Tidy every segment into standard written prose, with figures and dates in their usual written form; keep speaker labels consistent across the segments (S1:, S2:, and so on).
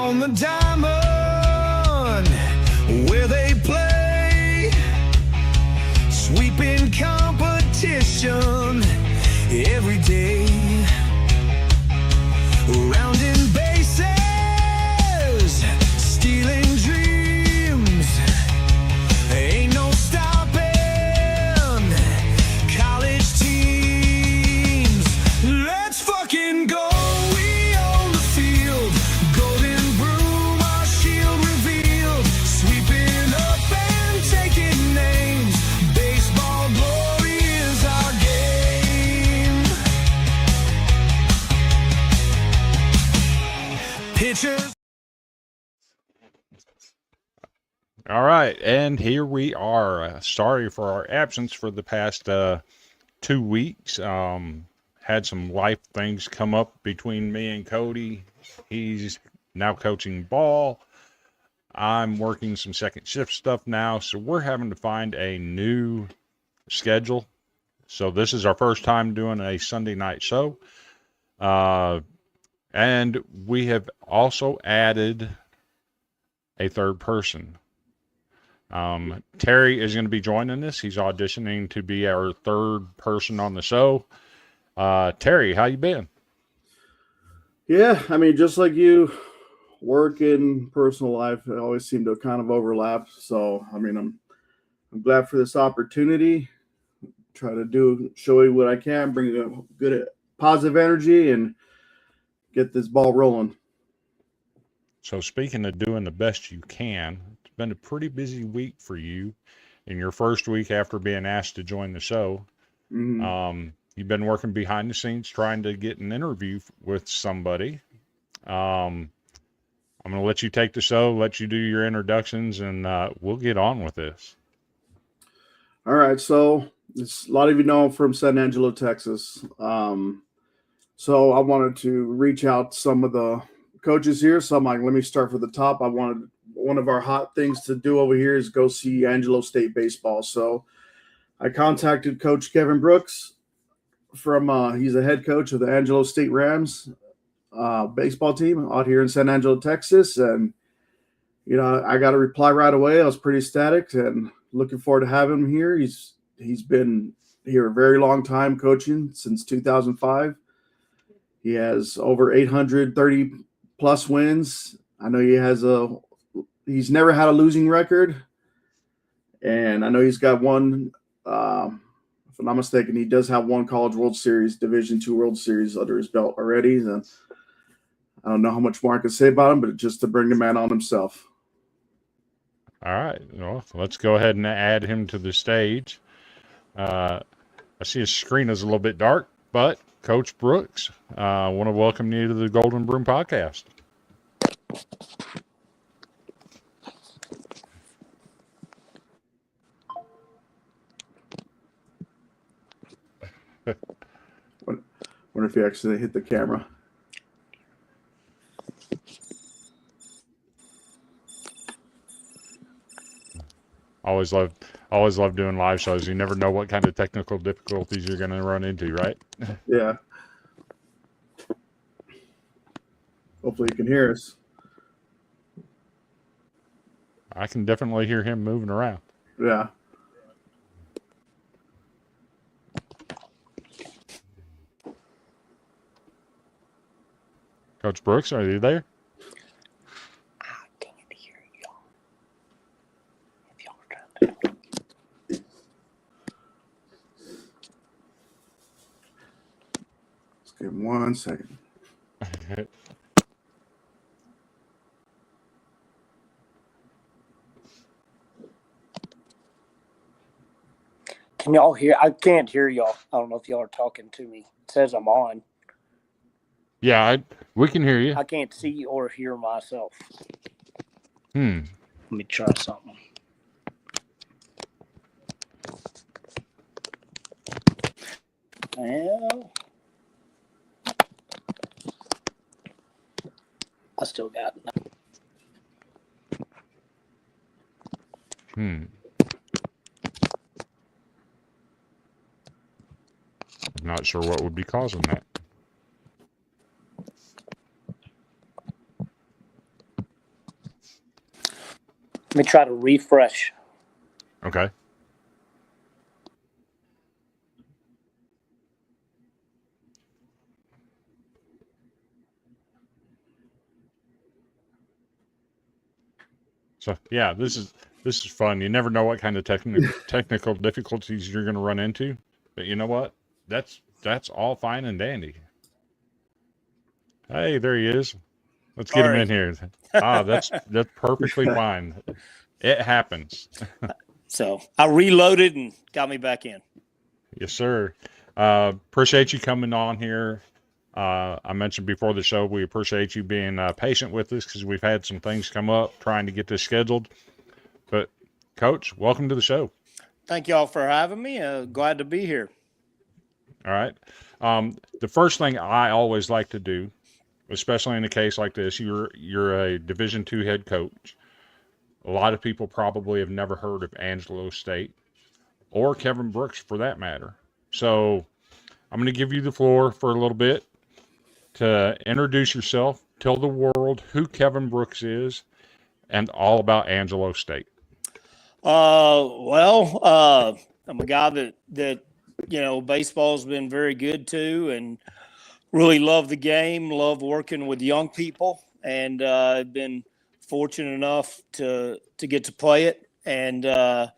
S1: on the diamond where they play, sweeping competition every day, rounding bases, stealing dreams, ain't no stopping college teams. Let's fucking go. We own the field, golden broom, our shield revealed, sweeping up and taking names. Baseball glory is our game. Pitchers.
S2: All right, and here we are. Sorry for our absence for the past 2 weeks. Had some life things come up between me and Cody. He's now coaching ball. I'm working some second shift stuff now, so we're having to find a new schedule. So this is our first time doing a Sunday night show. And we have also added a third person. Terry is going to be joining us. He's auditioning to be our third person on the show. Terry, how you been?
S3: Yeah, I mean, just like you, work and personal life always seem to kind of overlap. So, I mean, I'm glad for this opportunity. Try to show you what I can, bring a good positive energy, and get this ball rolling.
S2: So speaking of doing the best you can, it's been a pretty busy week for you in your first week after being asked to join the show.
S3: Mhm.
S2: You've been working behind the scenes trying to get an interview with somebody. I'm going to let you take the show, let you do your introductions, and we'll get on with this.
S3: All right, so a lot of you know I'm from San Angelo, Texas. So I wanted to reach out to some of the coaches here. So I'm like, let me start from the top. One of our hot things to do over here is go see Angelo State baseball. So I contacted Coach Kevin Brooks from he's a head coach of the Angelo State Rams baseball team out here in San Angelo, Texas. And, I got a reply right away. I was pretty ecstatic and looking forward to having him here. He's been here a very long time coaching since 2005. He has over 830 plus wins. I know he's never had a losing record. And I know he's got one, if I'm not mistaken, he does have one College World Series, Division II World Series under his belt already. And I don't know how much more I can say about him, but just to bring the man on himself.
S2: All right. Well, let's go ahead and add him to the stage. I see his screen is a little bit dark, but Coach Brooks, I want to welcome you to the Golden Broom podcast.
S3: Wonder if he actually hit the camera.
S2: Always love doing live shows. You never know what kind of technical difficulties you're going to run into, right?
S3: Yeah. Hopefully you can hear us.
S2: I can definitely hear him moving around.
S3: Yeah.
S2: Coach Brooks, are you there?
S4: I can't hear y'all. If y'all are trying to.
S3: Let's give him 1 second.
S4: Can y'all hear? I can't hear y'all. I don't know if y'all are talking to me. It says I'm on.
S2: Yeah, we can hear you.
S4: I can't see or hear myself.
S2: Let
S4: me try something. Well, I still got it.
S2: Not sure what would be causing that.
S4: Let me try to refresh.
S2: Okay. So yeah, this is fun. You never know what kind of technical difficulties you're going to run into, but you know what? That's all fine and dandy. Hey, there he is. Let's get him in here. That's perfectly fine. It happens.
S4: So I reloaded and got me back in.
S2: Yes, sir. Appreciate you coming on here. I mentioned before the show, we appreciate you being patient with us because we've had some things come up trying to get this scheduled. But, Coach, welcome to the show.
S4: Thank y'all for having me. Glad to be here.
S2: All right. The first thing I always like to do, especially in a case like this, you're a Division II head coach. A lot of people probably have never heard of Angelo State or Kevin Brooks for that matter. So I'm going to give you the floor for a little bit to introduce yourself, tell the world who Kevin Brooks is, and all about Angelo State.
S4: Well, I'm a guy that baseball's been very good to, and really love the game, love working with young people, and I've been fortunate enough to get to play it. And, not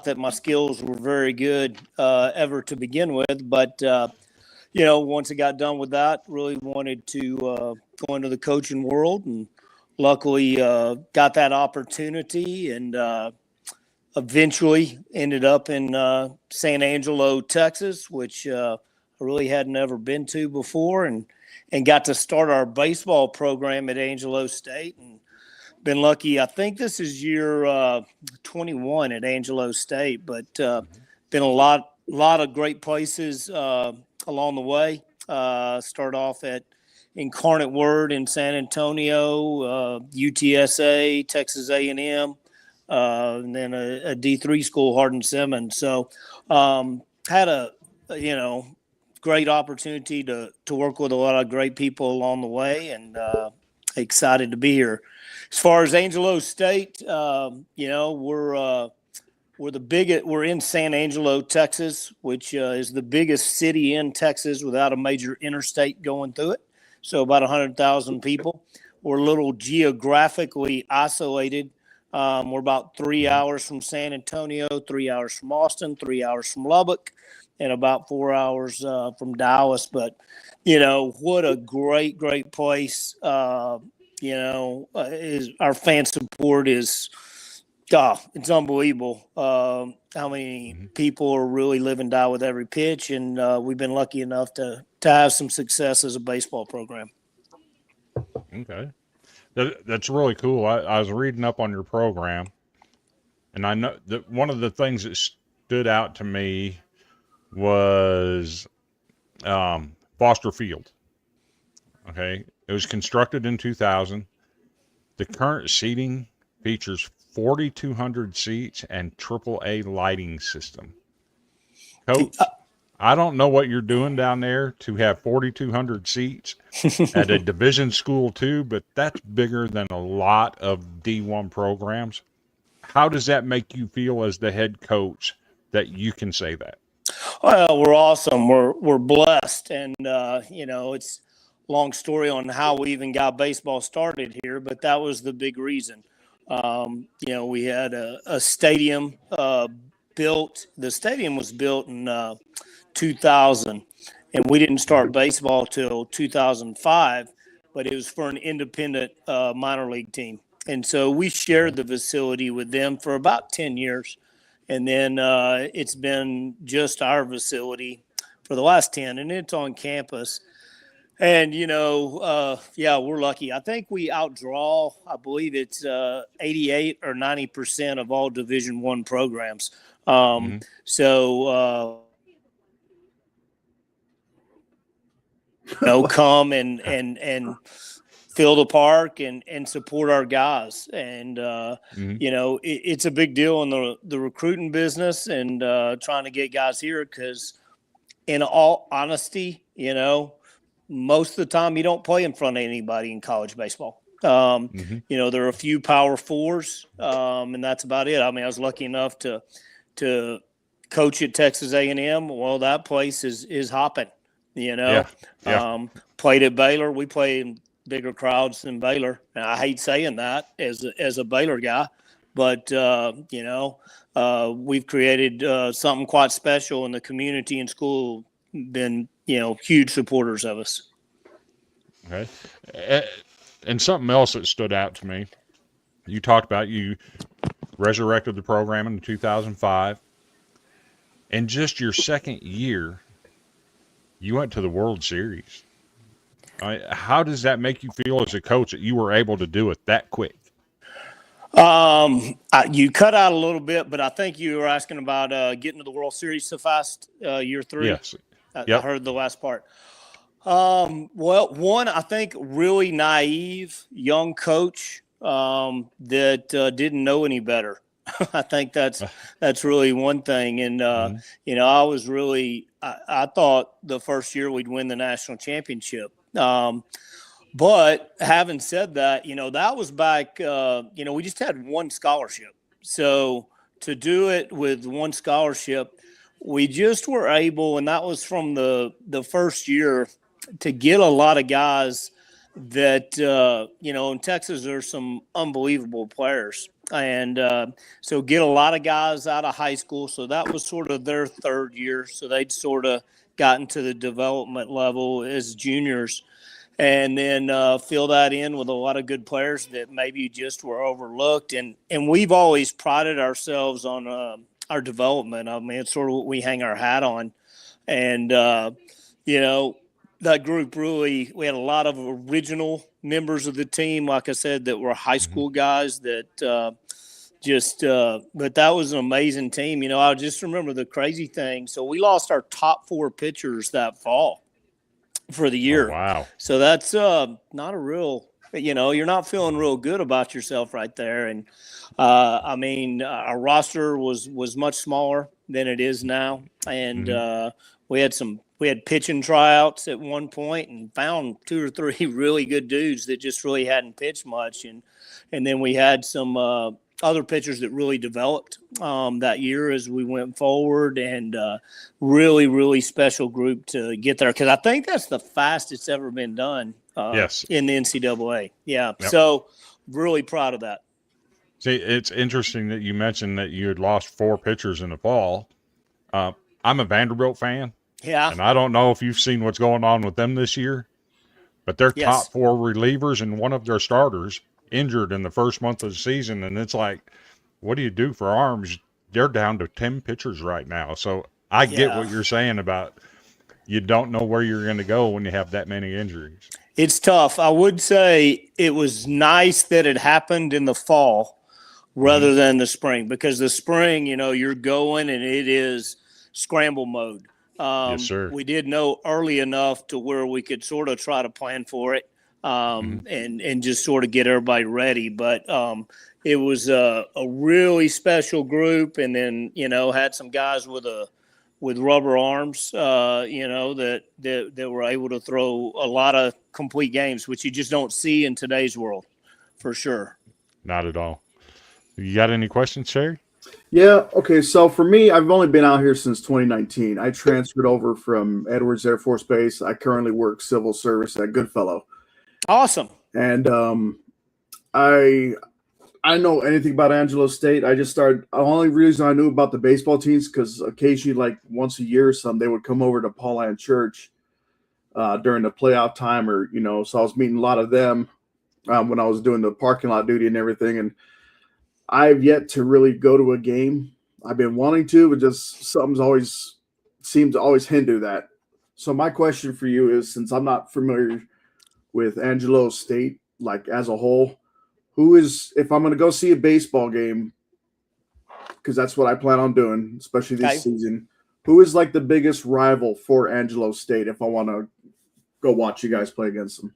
S4: that my skills were very good ever to begin with, but, once I got done with that, really wanted to go into the coaching world, and luckily got that opportunity, and eventually ended up in San Angelo, Texas, which I really hadn't ever been to before, and got to start our baseball program at Angelo State, and been lucky. I think this is year 21 at Angelo State, but been a lot of great places along the way. Start off at Incarnate Word in San Antonio, UTSA, Texas A&M, and then a D3 school, Hardin Simmons. So had a great opportunity to work with a lot of great people along the way, and excited to be here. As far as Angelo State, we're in San Angelo, Texas, which is the biggest city in Texas without a major interstate going through it. So about 100,000 people. We're a little geographically isolated. We're about 3 hours from San Antonio, 3 hours from Austin, 3 hours from Lubbock, and about 4 hours from Dallas. But, what a great, great place. Is our fan support is – it's unbelievable how many people are really live and die with every pitch, and we've been lucky enough to have some success as a baseball program.
S2: Okay. That's really cool. I was reading up on your program, and I know that one of the things that stood out to me was Foster Field. Okay. It was constructed in 2000. The current seating features 4,200 seats and AAA lighting system. Coach, I don't know what you're doing down there to have 4,200 seats at a division school too, but that's bigger than a lot of D1 programs. How does that make you feel as the head coach that you can say that?
S4: Well, we're awesome. We're blessed, and it's a long story on how we even got baseball started here, but that was the big reason. We had a stadium built. The stadium was built in 2000, and we didn't start baseball till 2005, but it was for an independent minor league team. And so we shared the facility with them for about 10 years. And then it's been just our facility for the last 10, and it's on campus. And, we're lucky. I think we outdraw, I believe it's 88 or 90% of all Division I programs. So, come and fill the park and support our guys. And, it's a big deal in the recruiting business and trying to get guys here because, in all honesty, most of the time you don't play in front of anybody in college baseball. There are a few Power Fours, and that's about it. I mean, I was lucky enough to coach at Texas A&M. Well, that place is hopping,
S2: Yeah.
S4: Played at Baylor. We play in bigger crowds than Baylor. And I hate saying that as a Baylor guy, but, we've created something quite special in the community and school, been huge supporters of us.
S2: Okay. And something else that stood out to me, you talked about you resurrected the program in 2005. In just your second year, you went to the World Series. How does that make you feel as a coach that you were able to do it that quick?
S4: You cut out a little bit, but I think you were asking about getting to the World Series so fast, year 3.
S2: Yes.
S4: I heard the last part. One, I think really naive young coach that didn't know any better. I think that's really one thing. And, I was really I thought the first year we'd win the national championship. But having said that, that was back, we just had one scholarship. So to do it with one scholarship, we just were able, and that was from the first year, to get a lot of guys that, in Texas, there's some unbelievable players. And so get a lot of guys out of high school. So that was sort of their third year. So they'd sort of gotten to the development level as juniors. And then fill that in with a lot of good players that maybe just were overlooked. And we've always prided ourselves on our development. I mean, it's sort of what we hang our hat on. And, that group really, we had a lot of original members of the team, like I said, that were high school guys that but that was an amazing team. I just remember the crazy thing. So we lost our top 4 pitchers that fall for the year.
S2: Oh, wow.
S4: So that's not a real, you're not feeling real good about yourself right there. And our roster was much smaller. than it is now. And we had pitching tryouts at one point and found 2 or 3 really good dudes that just really hadn't pitched much. And then we had some other pitchers that really developed that year as we went forward, and really, really special group to get there. Because I think that's the fastest ever been done
S2: Yes.
S4: in the NCAA. Yeah.
S2: Yep.
S4: So really proud of that.
S2: See, it's interesting that you mentioned that you had lost 4 pitchers in the fall. I'm a Vanderbilt fan,
S4: Yeah.
S2: and I don't know if you've seen what's going on with them this year, but their
S4: Yes.
S2: top 4 relievers and one of their starters injured in the first month of the season, and it's like, what do you do for arms? They're down to 10 pitchers right now. So I get
S4: Yeah.
S2: what you're saying about you don't know where you're going to go when you have that many injuries.
S4: It's tough. I would say it was nice that it happened in the fall rather than the spring, because the spring, you're going and it is scramble mode.
S2: Yes, sir.
S4: We did know early enough to where we could sort of try to plan for it and just sort of get everybody ready. But it was a really special group, and then, had some guys with rubber arms, that were able to throw a lot of complete games, which you just don't see in today's world, for sure.
S2: Not at all. You got any questions, Sherry?
S3: Yeah. Okay. So for me, I've only been out here since 2019. I transferred over from Edwards Air Force Base. I currently work civil service at Goodfellow.
S4: Awesome.
S3: And I know anything about Angelo State. I just started. The only reason I knew about the baseball teams because occasionally, like once a year or something, they would come over to Pauline Church during the playoff time, or So I was meeting a lot of them when I was doing the parking lot duty and everything. And I've yet to really go to a game. I've been wanting to, but just something's always seems to always hinder that. So my question for you is, since I'm not familiar with Angelo State, like as a whole, who is, if I'm going to go see a baseball game, because that's what I plan on doing, especially this season, who is like the biggest rival for Angelo State if I want to go watch you guys play against them?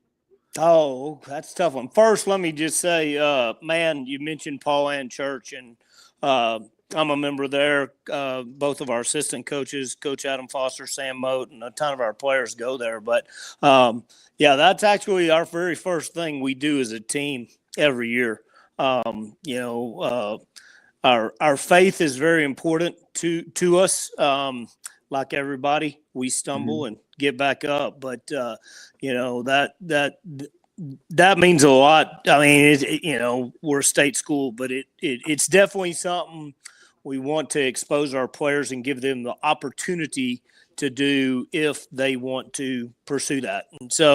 S4: Oh, that's a tough one. First, let me just say, man, you mentioned Pauline Church, and I'm a member there. Both of our assistant coaches, Coach Adam Foster, Sam Moat, and a ton of our players go there. But, that's actually our very first thing we do as a team every year. Our faith is very important to us. Like everybody, we stumble and get back up, but that means a lot. I mean, we're a state school, but it's definitely something we want to expose our players and give them the opportunity to do if they want to pursue that. And so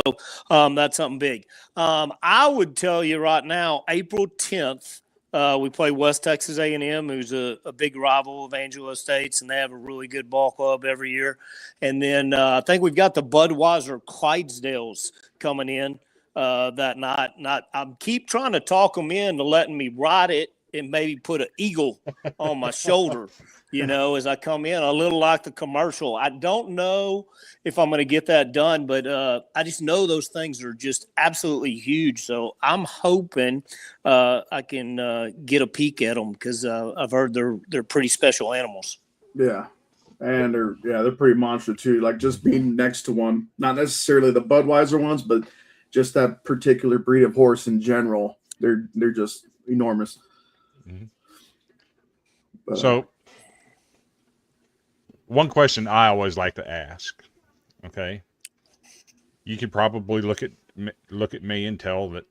S4: that's something big. I would tell you right now, April 10th, we play West Texas A&M, who's a big rival of Angelo State's, and they have a really good ball club every year. And then I think we've got the Budweiser Clydesdales coming in that night. I keep trying to talk them into letting me ride it and maybe put an eagle on my shoulder, as I come in, a little like the commercial. I don't know if I'm going to get that done, but I just know those things are just absolutely huge. So I'm hoping I can get a peek at them, because I've heard they're pretty special animals.
S3: Yeah. And they're pretty monster too. Like just being next to one, not necessarily the Budweiser ones, but just that particular breed of horse in general. They're just enormous.
S2: Mm-hmm.
S3: But,
S2: So one question I always like to ask, okay, you could probably look at me and tell that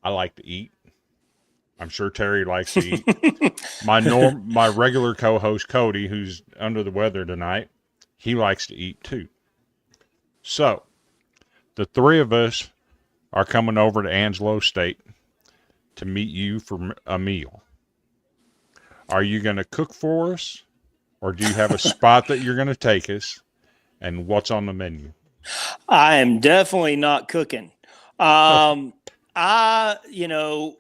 S2: I like to eat. I'm sure Terry likes to eat. My regular co-host Cody, who's under the weather tonight, he likes to eat too. So the 3 of us are coming over to Angelo State to meet you for a meal. Are you going to cook for us, or do you have a spot that you're going to take us, and what's on the menu?
S4: I am definitely not cooking. Around Angelo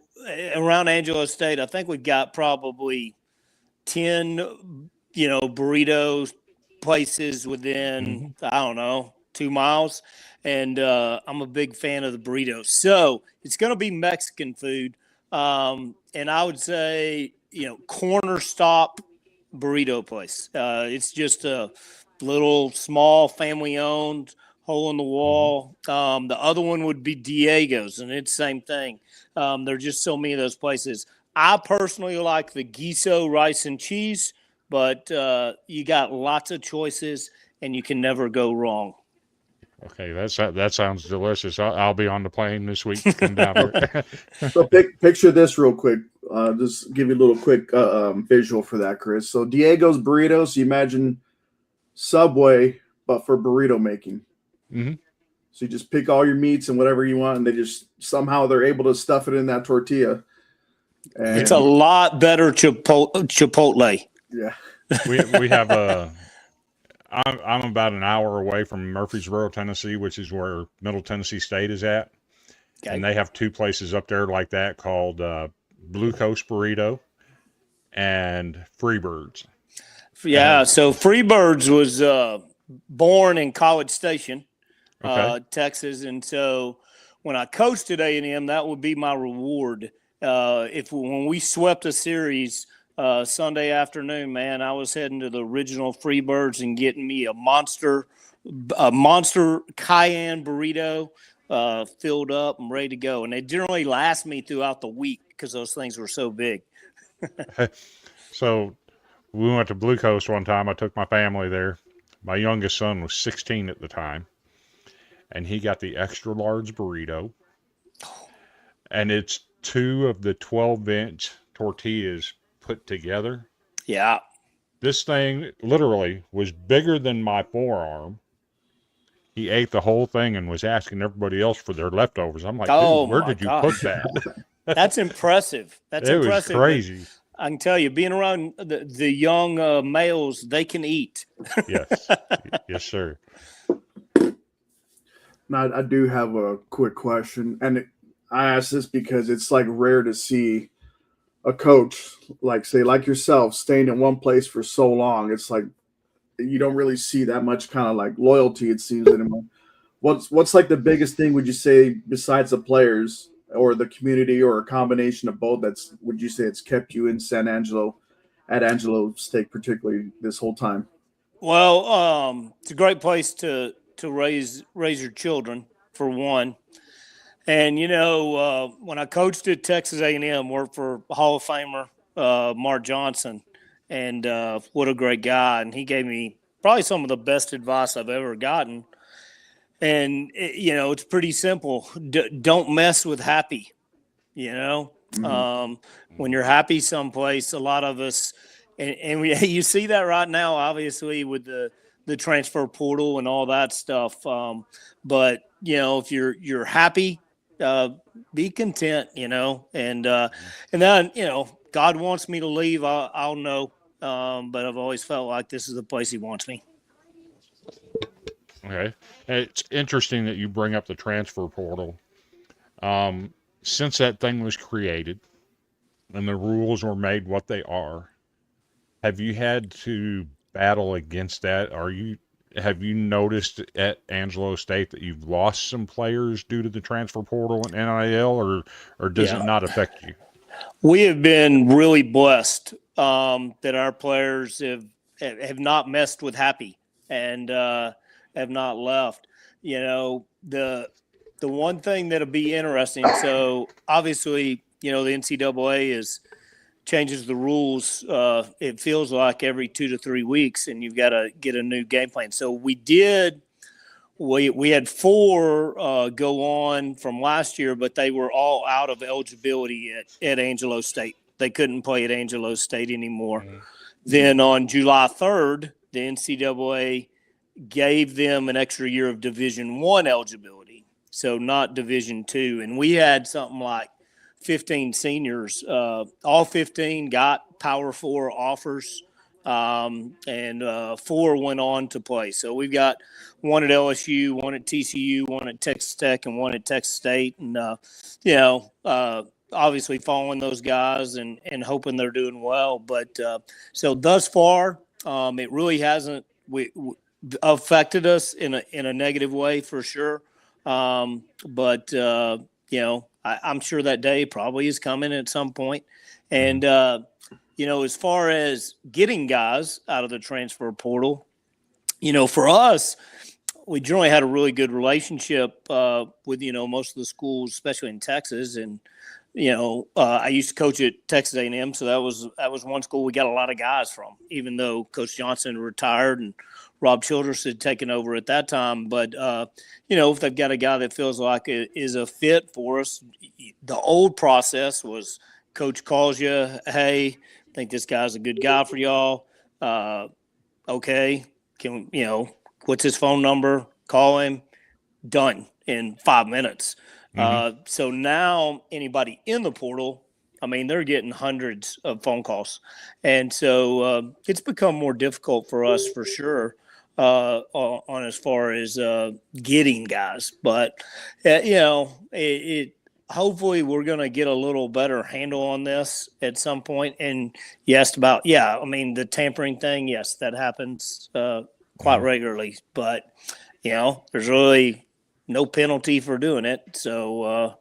S4: State, I think we've got probably 10, burrito places within, I don't know, 2 miles. And I'm a big fan of the burritos. So it's going to be Mexican food. And I would say, corner stop burrito place. It's just a little small family owned hole in the wall. The other one would be Diego's, and it's the same thing. There are just so many of those places. I personally like the Giso rice and cheese, but you got lots of choices, and you can never go wrong.
S2: Okay, that sounds delicious. I'll be on the plane this week to come down here.
S3: So picture this real quick. Just give you a little quick visual for that, Chris. So Diego's burritos. You imagine Subway, but for burrito making.
S2: Mm-hmm.
S3: So you just pick all your meats and whatever you want, and they just somehow they're able to stuff it in that tortilla. And,
S4: It's a lot better Chipotle.
S3: Yeah.
S2: We have a. I'm about an hour away from Murfreesboro, Tennessee, which is where Middle Tennessee State is at.
S4: Okay.
S2: And they have two places up there like that called Blue Coast Burrito and Freebirds.
S4: Yeah, so Freebirds was born in College Station,
S2: Okay.
S4: Texas, and so when I coached at A&M, that would be my reward. When we swept a series Sunday afternoon, man, I was heading to the original Freebirds and getting me a monster cayenne burrito filled up and ready to go. And they generally last me throughout the week because those things were so big.
S2: So we went to Blue Coast one time. I took my family there. My youngest son was 16 at the time, and he got the extra large burrito. And it's two of the 12-inch tortillas put together.
S4: Yeah.
S2: This thing literally was bigger than my forearm. He ate the whole thing and was asking everybody else for their leftovers. I'm like, dude, where did you put that?
S4: That's impressive. That's
S2: it
S4: impressive.
S2: was crazy.
S4: I can tell you, being around the young males, they can eat.
S2: Yes. Yes, sir.
S3: Now, I do have a quick question, and I ask this because it's like rare to see a coach like yourself staying in one place for so long. It's like you don't really see that much kind of like loyalty, it seems anymore. What's like the biggest thing would you say besides the players or the community or a combination of both would you say it's kept you in San Angelo at Angelo State particularly this whole time?
S4: Well, it's a great place to raise your children, for one. And when I coached at Texas A&M, worked for Hall of Famer Mark Johnson, and what a great guy. And he gave me probably some of the best advice I've ever gotten. And it's pretty simple. Don't mess with happy. When you're happy someplace, a lot of us, and you see that right now, obviously with the transfer portal and all that stuff. But if you're happy, be content, and then, God wants me to leave. I'll know. But I've always felt like this is the place he wants me.
S2: Okay. It's interesting that you bring up the transfer portal. Since that thing was created and the rules were made what they are, have you had to battle against that? Have you noticed at Angelo State that you've lost some players due to the transfer portal and NIL, or does it not affect you?
S4: We have been really blessed that our players have not messed with happy and have not left. The one thing that'll be interesting. So obviously, the NCAA changes the rules. It feels like every 2 to 3 weeks, and you've got to get a new game plan. So we had 4 go on from last year, but they were all out of eligibility at Angelo State. They couldn't play at Angelo State anymore. Mm-hmm. Then on July 3rd, the NCAA gave them an extra year of Division I eligibility, so not Division II. And we had something like 15 seniors. All 15 got Power 4 offers, and 4 went on to play. So we've got one at LSU, one at TCU, one at Texas Tech, and one at Texas State. And, obviously following those guys and hoping they're doing well. But so thus far, it really hasn't affected us in a negative way for sure. But I'm sure that day probably is coming at some point. And as far as getting guys out of the transfer portal, for us, we generally had a really good relationship with, most of the schools, especially in Texas. And, I used to coach at Texas A&M, so that was one school we got a lot of guys from, even though Coach Johnson retired and Rob Childress had taken over at that time. But, if they've got a guy that feels like it is a fit for us, the old process was coach calls you, hey, I think this guy's a good guy for y'all. Okay, what's his phone number? Call him. Done in 5 minutes. So now anybody in the portal, they're getting hundreds of phone calls. And so it's become more difficult for us for sure on as far as getting guys. But, hopefully we're going to get a little better handle on this at some point. And you asked about, the tampering thing. Yes, that happens quite regularly. But, there's really no penalty for doing it. So,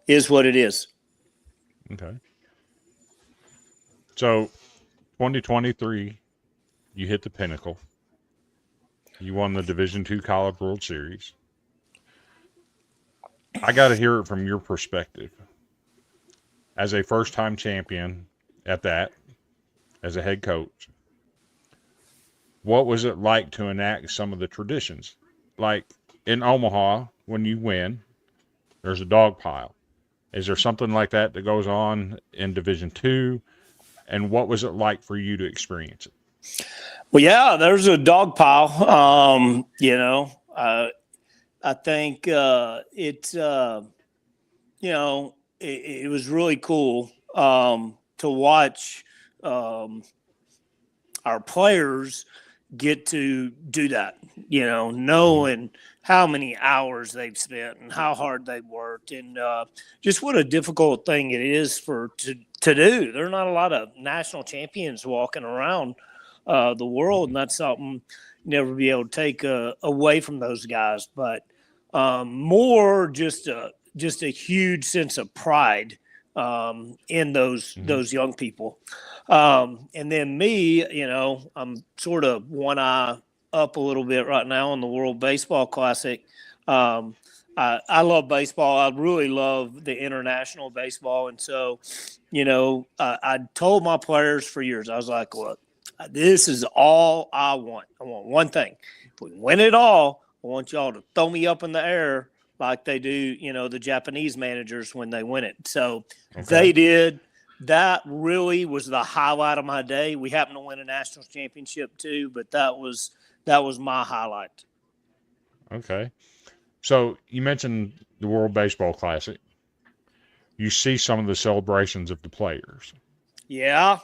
S4: is what it is.
S2: Okay. So 2023, you hit the pinnacle. You won the Division II College World Series. I got to hear it from your perspective. As a first-time champion at that, as a head coach, what was it like to enact some of the traditions? Like in Omaha, when you win, there's a dog pile. Is there something like that that goes on in Division II? And what was it like for you to experience it?
S4: Well, yeah, there's a dog pile. I think it was really cool to watch our players get to do that, knowing how many hours they've spent and how hard they've worked and just what a difficult thing it is to do. There are not a lot of national champions walking around the world, and that's something you never be able to take away from those guys. But more just a huge sense of pride in those young people. And then me, I'm sort of one eye up a little bit right now on the World Baseball Classic. I love baseball. I really love the international baseball. And so, I told my players for years, I was like, look, this is all I want. I want one thing. If we win it all, I want y'all to throw me up in the air like they do, the Japanese managers when they win it. So They did. That really was the highlight of my day. We happened to win a national championship too, but that was my highlight.
S2: Okay. So you mentioned the World Baseball Classic. You see some of the celebrations of the players.
S4: Yeah.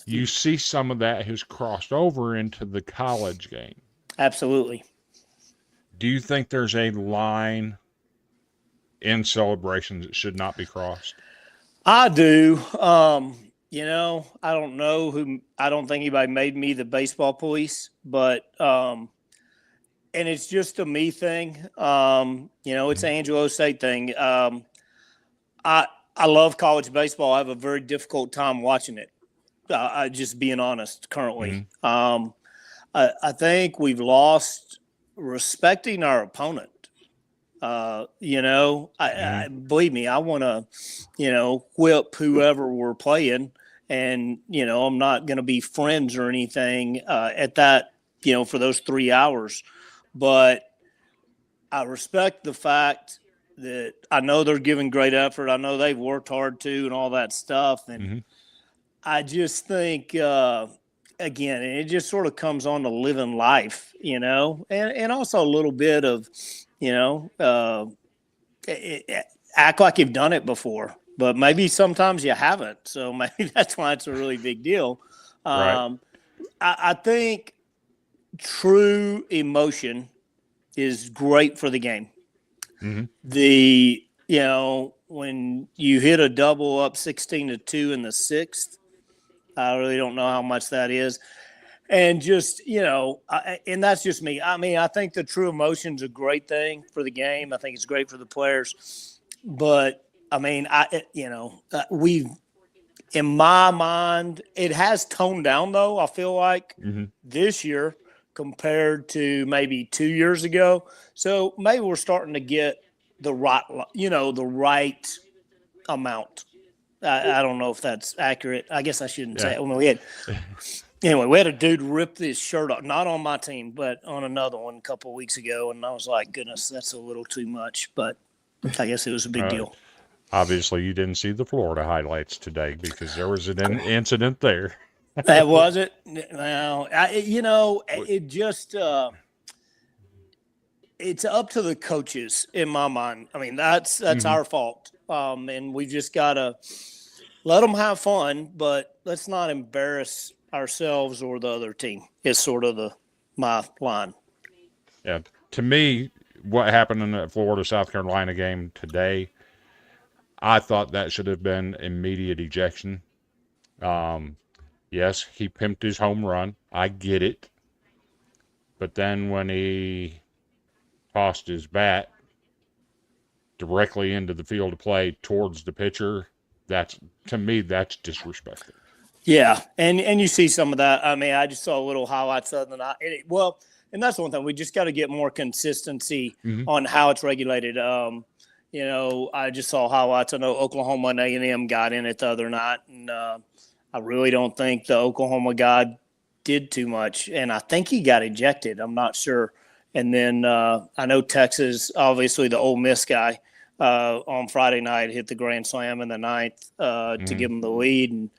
S2: You see some of that has crossed over into the college game.
S4: Absolutely.
S2: Do you think there's a line in celebrations that should not be crossed?
S4: I do. I don't know I don't think anybody made me the baseball police, but, and it's just a me thing. It's an Angelo State thing. I love college baseball. I have a very difficult time watching it. I just being honest currently. I think we've lost respecting our opponent. I believe me, I want to, whip whoever we're playing, and, I'm not going to be friends or anything at that, for those 3 hours. But I respect the fact that I know they're giving great effort. I know they've worked hard too and all that stuff. And I just think, again, it just sort of comes on to living life, and also a little bit of, act like you've done it before, but maybe sometimes you haven't. So maybe that's why it's a really big deal.
S2: Right.
S4: I think true emotion is great for the game. When you hit a double up 16-2 in the sixth, I really don't know how much that is. And just, and that's just me. I think the true emotion's a great thing for the game. I think it's great for the players. But, in my mind, it has toned down, though, I feel like this year compared to maybe 2 years ago. So maybe we're starting to get the right, the right amount. I don't know if that's accurate. I guess I shouldn't say it. I mean, we had a dude rip his shirt off, not on my team, but on another one a couple of weeks ago. And I was like, goodness, that's a little too much. But I guess it was a big deal.
S2: Obviously, you didn't see the Florida highlights today because there was an incident there.
S4: That was it. Well, it just it's up to the coaches in my mind. I mean, that's our fault, and we just gotta let them have fun, but let's not embarrass ourselves or the other team. Is sort of my line.
S2: Yeah, to me, what happened in the Florida-South Carolina game today, I thought that should have been immediate ejection. Yes, he pimped his home run. I get it. But then when he tossed his bat directly into the field of play towards the pitcher, to me, that's disrespectful.
S4: Yeah, and you see some of that. I mean, I just saw a little highlights of the night. And that's one thing. We just got to get more consistency on how it's regulated. I just saw highlights. I know Oklahoma and A&M got in it the other night, and I really don't think the Oklahoma guy did too much. And I think he got ejected. I'm not sure. And then I know Texas, obviously the Ole Miss guy, on Friday night hit the grand slam in the ninth to give him the lead.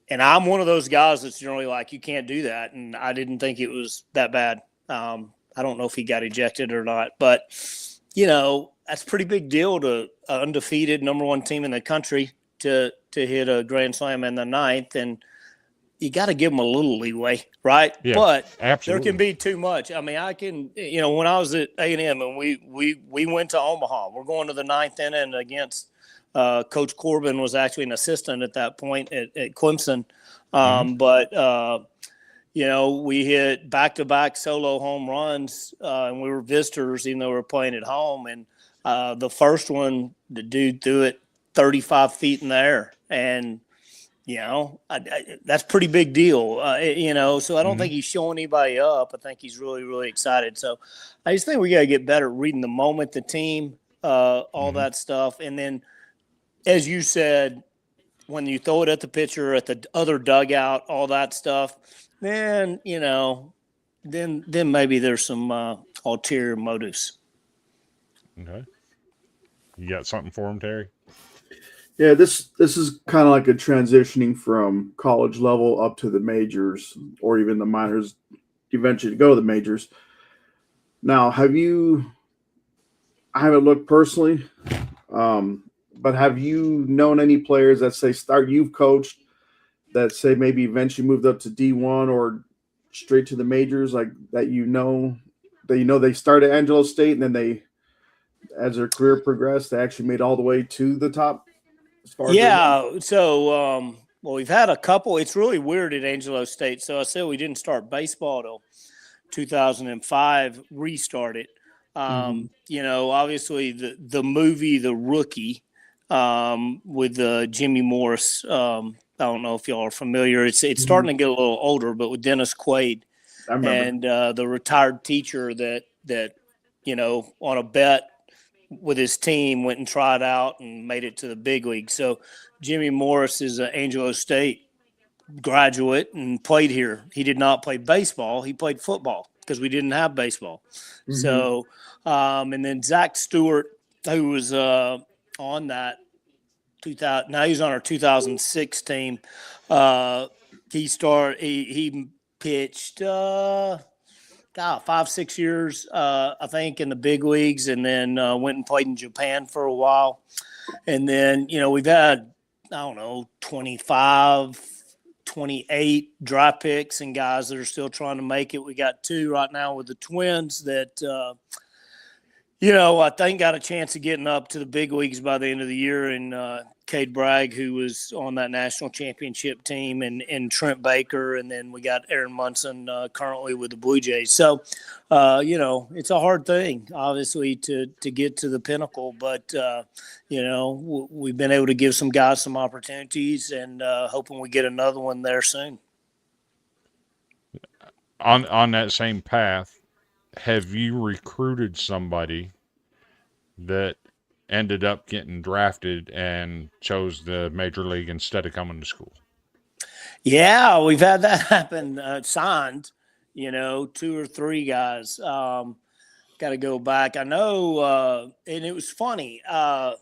S4: And I'm one of those guys that's generally like, you can't do that. And I didn't think it was that bad. I don't know if he got ejected or not. But, that's a pretty big deal to an undefeated number one team in the country to hit a grand slam in the ninth. And you got to give them a little leeway, right?
S2: Yeah,
S4: but
S2: absolutely.
S4: There can be too much. I mean, I can, when I was at A&M and we went to Omaha, we're going to the ninth inning against Coach Corbin was actually an assistant at that point at Clemson. We hit back-to-back solo home runs, and we were visitors, even though we were playing at home. And the first one, the dude threw it 35 feet in the air. And, that's a pretty big deal, So I don't think he's showing anybody up. I think he's really, really excited. So I just think we got to get better at reading the moment, the team, all that stuff. And then, as you said, when you throw it at the pitcher, at the other dugout, all that stuff, then, then maybe there's some ulterior motives.
S2: Okay. You got something for him, Terry?
S3: Yeah, this is kind of like a transitioning from college level up to the majors or even the minors, eventually to go to the majors. Now, I haven't looked personally, but have you known any players that say you've coached that say maybe eventually moved up to D1 or straight to the majors, like that they started at Angelo State and then they, as their career progressed, they actually made all the way to the top?
S4: So we've had a couple. It's really weird at Angelo State. So I said we didn't start baseball till 2005, restarted. Obviously the movie The Rookie with Jimmy Morris. I don't know if y'all are familiar. It's starting to get a little older, but with Dennis Quaid and the retired teacher that on a bet with his team went and tried out and made it to the big league. So Jimmy Morris is an Angelo State graduate and played here. He did not play baseball. He played football because we didn't have baseball. So, and then Zach Stewart, who was on that 2000, now he's on our 2006 team. He pitched 5-6 years, I think, in the big leagues, and then went and played in Japan for a while. And then, we've had, 25, 28 draft picks and guys that are still trying to make it. We got 2 right now with the Twins that, I think got a chance of getting up to the big leagues by the end of the year, and Cade Bragg, who was on that national championship team, and Trent Baker, and then we got Aaron Munson currently with the Blue Jays. So, it's a hard thing, obviously, to get to the pinnacle, but we've been able to give some guys some opportunities, and hoping we get another one there soon.
S2: On that same path, have you recruited somebody that ended up getting drafted and chose the major league instead of coming to school?
S4: Yeah, we've had that happen. Signed, 2 or 3 guys. Got to go back. I know, and it was funny. That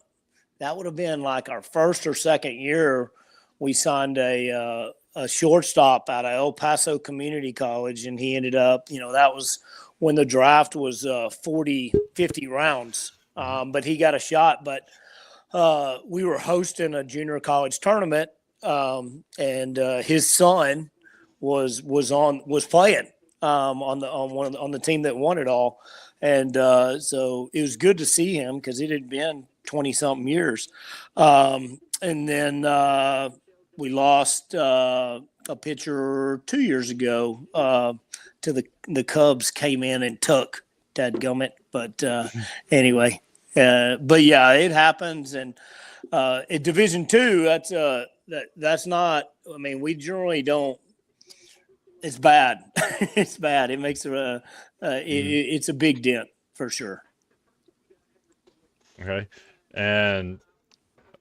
S4: would have been like our first or second year. We signed a shortstop out of El Paso Community College, and he ended up, that was when the draft was 40, 50 rounds. But he got a shot. But we were hosting a junior college tournament, and his son was playing on the team that won it all, and so it was good to see him because it had been 20-something years, and then we lost a pitcher 2 years ago to the Cubs. Came in and took dadgummit, but anyway. But yeah, it happens, and at Division II, that's not. I mean, we generally don't. It's bad. It's bad. It makes it's a big dent for sure.
S2: Okay, and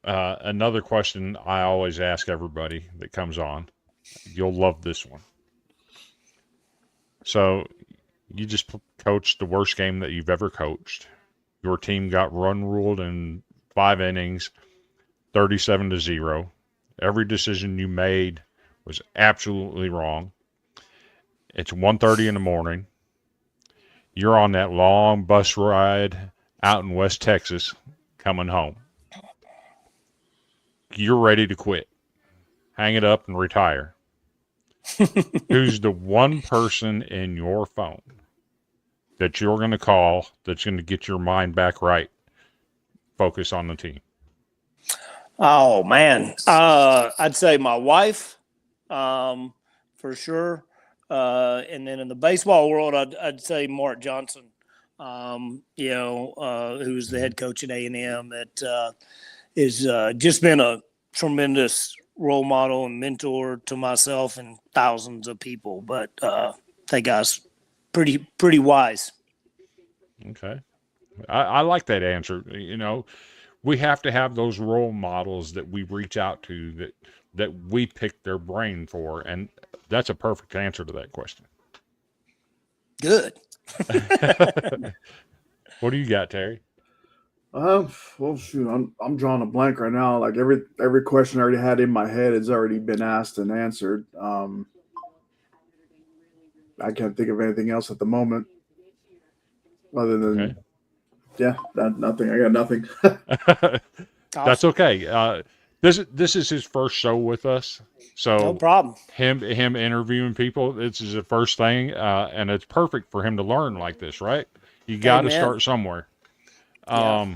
S2: another question I always ask everybody that comes on. You'll love this one. So, you just coached the worst game that you've ever coached. Your team got run ruled in 5 innings, 37-0. Every decision you made was absolutely wrong. It's 1:30 in the morning. You're on that long bus ride out in West Texas coming home. You're ready to quit. Hang it up and retire. Who's the one person in your phone that you're going to call that's going to get your mind back right? Focus on the team.
S4: Oh, man. I'd say my wife, for sure. And then in the baseball world, I'd say Mark Johnson, who's the head coach at A&M, that is just been a tremendous role model and mentor to myself and thousands of people. But that guy's pretty wise.
S2: Okay. I like that answer. We have to have those role models that we reach out to that we pick their brain for, and that's a perfect answer to that question.
S4: Good.
S2: What do you got, Terry?
S3: Well, shoot, I'm drawing a blank right now. Like every question I already had in my head has already been asked and answered. I can't think of anything else at the moment, other than nothing. I got nothing.
S2: That's okay. This is his first show with us, so
S4: no problem.
S2: Him interviewing people, this is the first thing, and it's perfect for him to learn like this, right? You got to start somewhere.
S4: Yeah.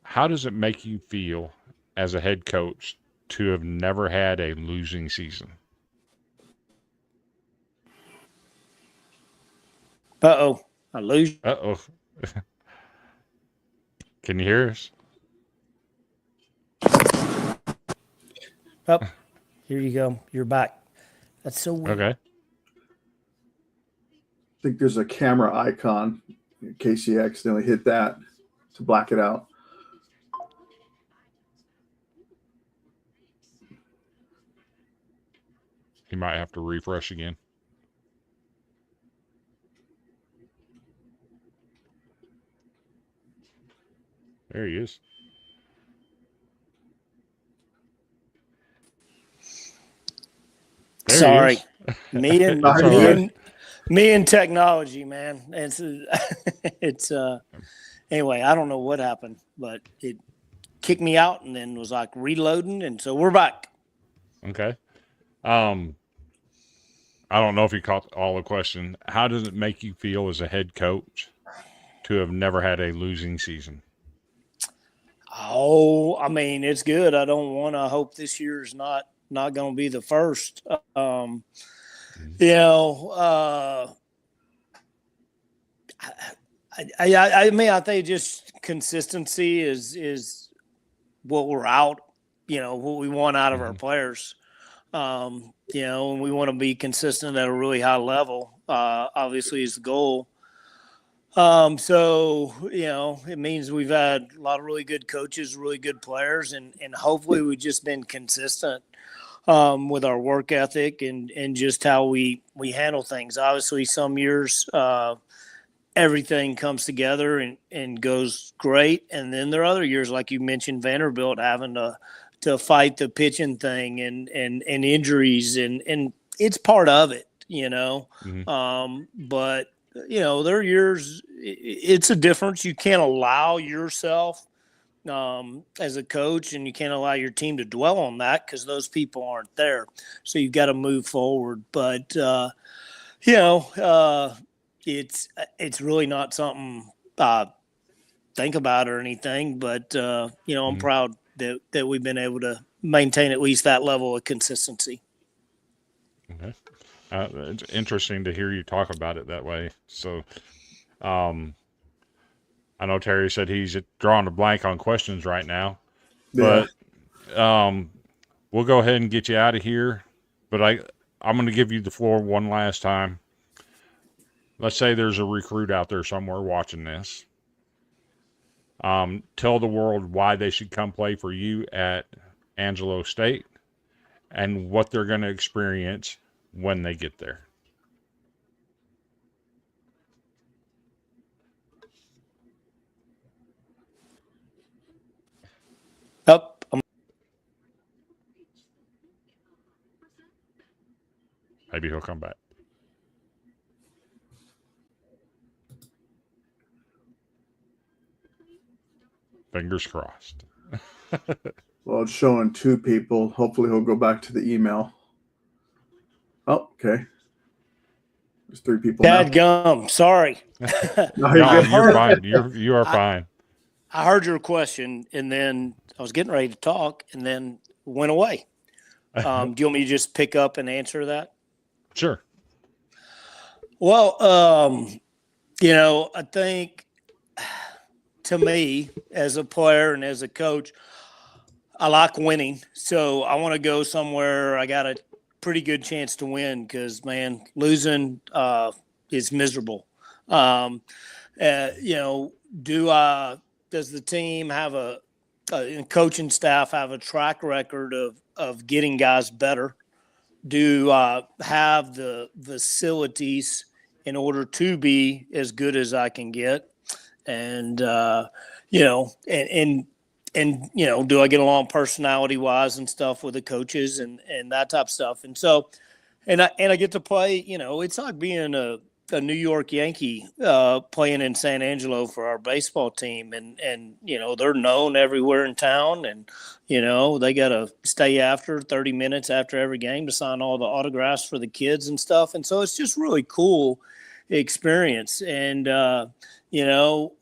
S2: How does it make you feel as a head coach to have never had a losing season?
S4: Uh-oh. I lose.
S2: Uh-oh. Can you hear us?
S4: Oh, here you go. You're back. That's so weird.
S2: Okay.
S3: I think there's a camera icon in case you accidentally hit that to black it out.
S2: You might have to refresh again. There he is. There
S4: Sorry.
S2: he is.
S4: Me and technology, man. It's anyway, I don't know what happened, but it kicked me out and then was like reloading, and so we're back.
S2: Okay. I don't know if you caught all the question. How does it make you feel as a head coach to have never had a losing season?
S4: Oh, I mean, it's good. I hope this year's not going to be the first. You know, I mean, I think just consistency is what we're out. You know, what we want out of our players. You know, and we want to be consistent at a really high level. Obviously, is the goal. So, you know, it means we've had a lot of really good coaches, really good players, and hopefully we've just been consistent with our work ethic and just how we handle things. Obviously, some years everything comes together and goes great, and then there are other years, like you mentioned, Vanderbilt having to fight the pitching thing and injuries, and it's part of it, you know. But you know, there are years it's a difference. You can't allow yourself as a coach, and you can't allow your team to dwell on that because those people aren't there. So you've got to move forward. But you know, it's really not something I think about or anything. But you know, I'm proud that we've been able to maintain at least that level of consistency.
S2: Okay. It's interesting to hear you talk about it that way. So, I know Terry said he's drawing a blank on questions right now, but we'll go ahead and get you out of here. But I'm going to give you the floor one last time. Let's say there's a recruit out there somewhere watching this. Tell the world why they should come play for you at Angelo State and what they're going to experience when they get there.
S4: Up.
S2: Maybe he'll come back. Fingers crossed.
S3: Well, it's showing 2 people. Hopefully he'll go back to the email. Oh, okay. There's 3 people now.
S4: Dadgum, sorry.
S3: No,
S2: You're fine. You are fine.
S4: I heard your question, and then I was getting ready to talk, and then went away. Do you want me to just pick up and answer that?
S2: Sure.
S4: Well, you know, I think to me, as a player and as a coach, I like winning. So I want to go somewhere I got a pretty good chance to win because, man, losing is miserable. You know, does the team have and coaching staff have a track record of getting guys better? Do have the facilities in order to be as good as I can get? And you know, and you know, do I get along personality wise and stuff with the coaches and that type of stuff? And so, and I get to play. You know, it's like being a New York Yankee playing in San Angelo for our baseball team, and you know, they're known everywhere in town, and you know, they got to stay after 30 minutes after every game to sign all the autographs for the kids and stuff. And so it's just really cool experience. And you know,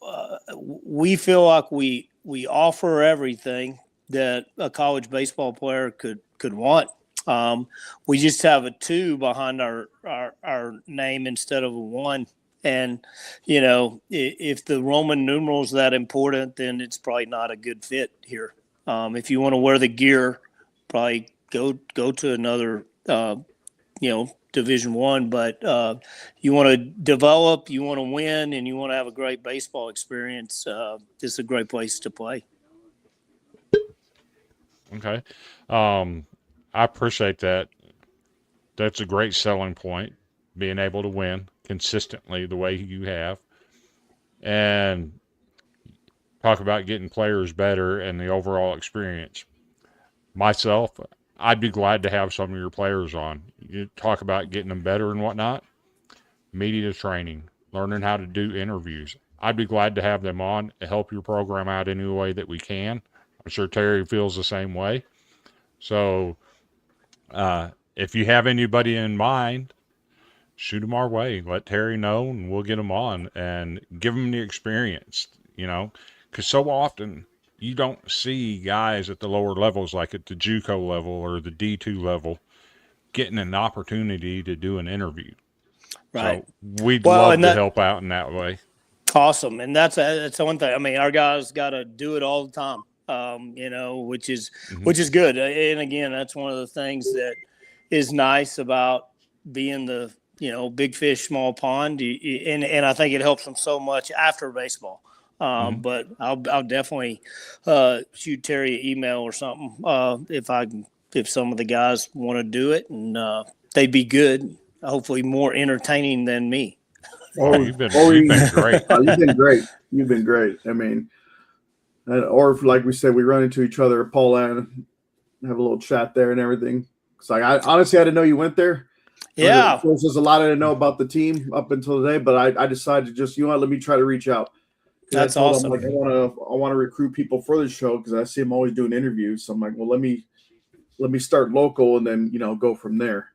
S4: we feel like we offer everything that a college baseball player could want. We just have a 2 behind our name instead of a 1. And, you know, if the Roman numerals that important, then it's probably not a good fit here. If you want to wear the gear, probably go to another, you know, Division I. But you want to develop, you want to win, and you want to have a great baseball experience, this is a great place to play.
S2: Okay. I appreciate that. That's a great selling point, being able to win consistently the way you have. And talk about getting players better and the overall experience. Myself, I'd be glad to have some of your players on. You talk about getting them better and whatnot. Media training, learning how to do interviews. I'd be glad to have them on to help your program out any way that we can. I'm sure Terry feels the same way. So if you have anybody in mind, shoot them our way. Let Terry know, and we'll get them on and give them the experience, because so often you don't see guys at the lower levels, like at the JUCO level or the D2 level, getting an opportunity to do an interview.
S4: Right.
S2: So we'd
S4: Well,
S2: love
S4: and
S2: to help out in that way.
S4: Awesome. And that's the one thing. I mean, our guys got to do it all the time, which is good. And again, that's one of the things that is nice about being the, big fish, small pond. And I think it helps them so much after baseball. But I'll definitely shoot Terry an email or something if some of the guys want to do it, and they'd be good. Hopefully more entertaining than me.
S2: You've been great.
S3: You've been great. You've been great. I mean, or if, like we said, we run into each other at Paula and have a little chat there and everything. It's like, I honestly, I didn't know you went there.
S4: Yeah.
S3: There's a lot I didn't know about the team up until today, but I decided to just, let me try to reach out.
S4: That's awesome.
S3: Like, I want to recruit people for the show because I see them always doing interviews. So I'm like, well, let me start local and then, go from there.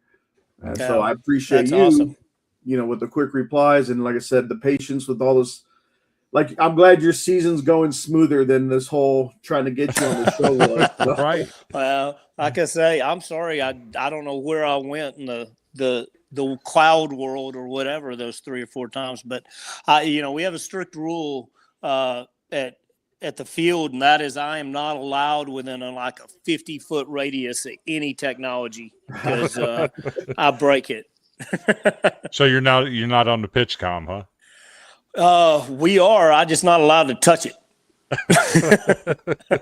S3: And so I appreciate you.
S4: Awesome.
S3: With the quick replies and, like I said, the patience with all this. Like, I'm glad your season's going smoother than this whole trying to get you on the show was. So.
S2: Right.
S4: Well, like I say, I'm sorry. I don't know where I went in the cloud world or whatever those 3 or 4 times, but we have a strict rule at the field, and that is I am not allowed within a 50-foot radius of any technology because I break it.
S2: So you're not on the pitch comm, huh?
S4: We are. I'm just not allowed to touch it.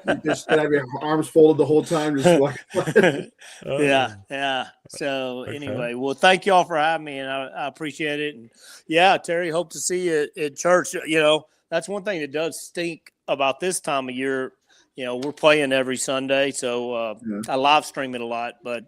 S3: You just have your arms folded the whole time. Just like,
S4: yeah. So anyway, well, thank y'all for having me, and I appreciate it. And yeah, Terry, hope to see you at church. That's one thing that does stink about this time of year. We're playing every Sunday, so I live stream it a lot. But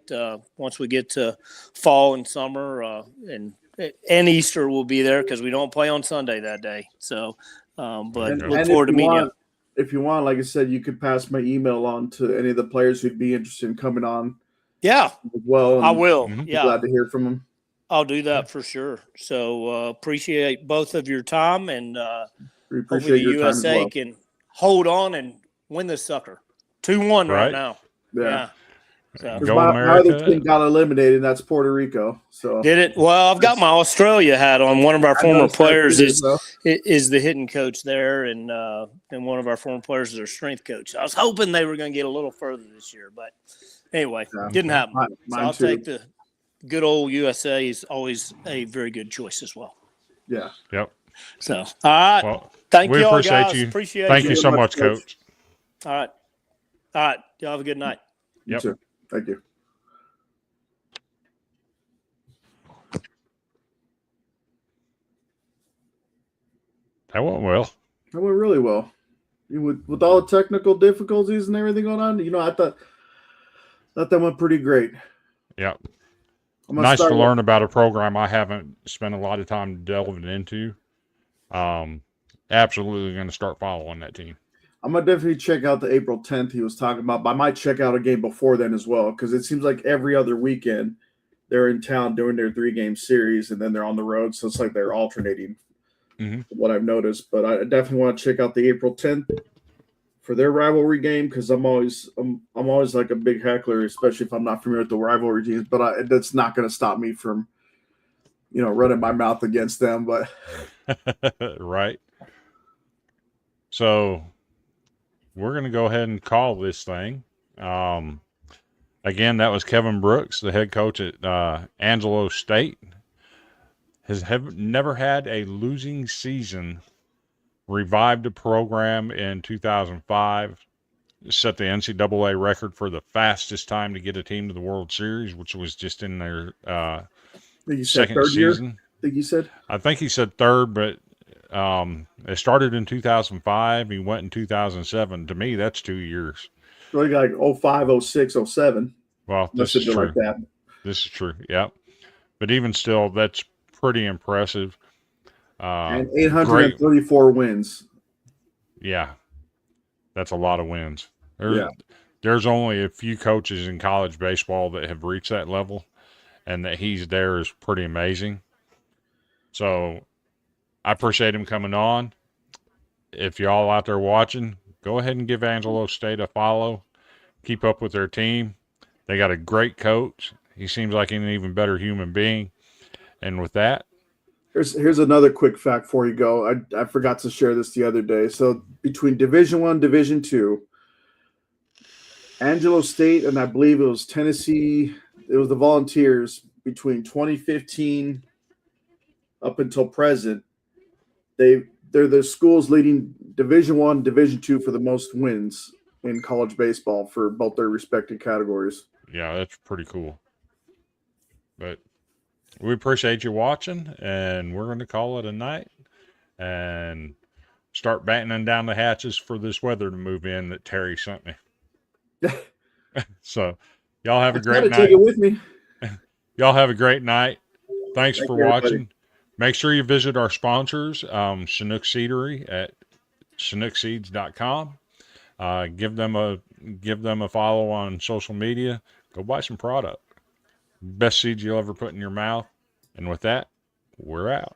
S4: once we get to fall and summer and Easter, we'll be there because we don't play on Sunday that day. So, but look forward to meeting you.
S3: If you want, like I said, you could pass my email on to any of the players who'd be interested in coming on.
S4: Yeah,
S3: as well.
S4: I will.
S3: Yeah, glad to hear from them.
S4: I'll do that for sure. So appreciate both of your time, and
S3: we appreciate your
S4: USA
S3: time as well.
S4: Can hold on and win this sucker 2-1 right now.
S3: Yeah.
S4: So
S2: Go
S3: my
S2: America.
S3: other team got eliminated, and that's Puerto Rico. So
S4: did it? Well, I've got my Australia hat on. One of our former players is the hitting coach there, and one of our former players is our strength coach. I was hoping they were going to get a little further this year, but anyway, didn't happen. So I'll take the good old USA is always a very good choice as well.
S3: Yeah.
S2: Yep.
S4: So all right.
S2: Well,
S4: thank
S2: we
S4: you all,
S2: appreciate
S4: guys.
S2: you.
S4: Appreciate
S2: Thank
S4: you.
S2: you so much, Coach.
S4: All right. Y'all have a good night.
S3: You too. Thank you.
S2: That went well.
S3: That went really well. With all the technical difficulties and everything going on, I thought that went pretty great.
S2: Yeah. Nice to learn about a program I haven't spent a lot of time delving into. Absolutely going to start following that team.
S3: I'm going to definitely check out the April 10th he was talking about, but I might check out a game before then as well, because it seems like every other weekend they're in town doing their 3-game series, and then they're on the road, so it's like they're alternating, what I've noticed. But I definitely want to check out the April 10th for their rivalry game, because I'm always like a big heckler, especially if I'm not familiar with the rivalry teams, but that's not going to stop me from, running my mouth against them. But
S2: right. So we're going to go ahead and call this thing. Again, that was Kevin Brooks, the head coach at Angelo State. Never had a losing season. Revived a program in 2005. Set the NCAA record for the fastest time to get a team to the World Series, which was just in their second season. I think he said third, but it started in 2005. He went in 2007. To me, that's 2 years.
S3: So he got like 05, 06, 07.
S2: Well, this is true. This is true. Yep. But even still, that's pretty impressive.
S3: And 834 wins.
S2: Yeah. That's a lot of wins. There's only a few coaches in college baseball that have reached that level, and that he's there is pretty amazing. So I appreciate him coming on. If y'all out there watching, go ahead and give Angelo State a follow. Keep up with their team. They got a great coach. He seems like an even better human being. And with that,
S3: here's another quick fact before you go. I forgot to share this the other day. So between Division I, Division II, Angelo State and I believe it was Tennessee, it was the Volunteers between 2015 up until present. They're the schools leading Division I, Division II for the most wins in college baseball for both their respective categories.
S2: yeah, that's pretty cool. But we appreciate you watching, and we're going to call it a night and start battening down the hatches for this weather to move in that Terry sent me. So y'all have a great night.
S3: Take it with me.
S2: Y'all have a great night. Thanks
S3: Thank
S2: for
S3: you,
S2: watching.
S3: everybody.
S2: Make sure you visit our sponsors, Chinook Seedery at chinookseeds.com. Give them a follow on social media. Go buy some product. Best seeds you'll ever put in your mouth. And with that, we're out.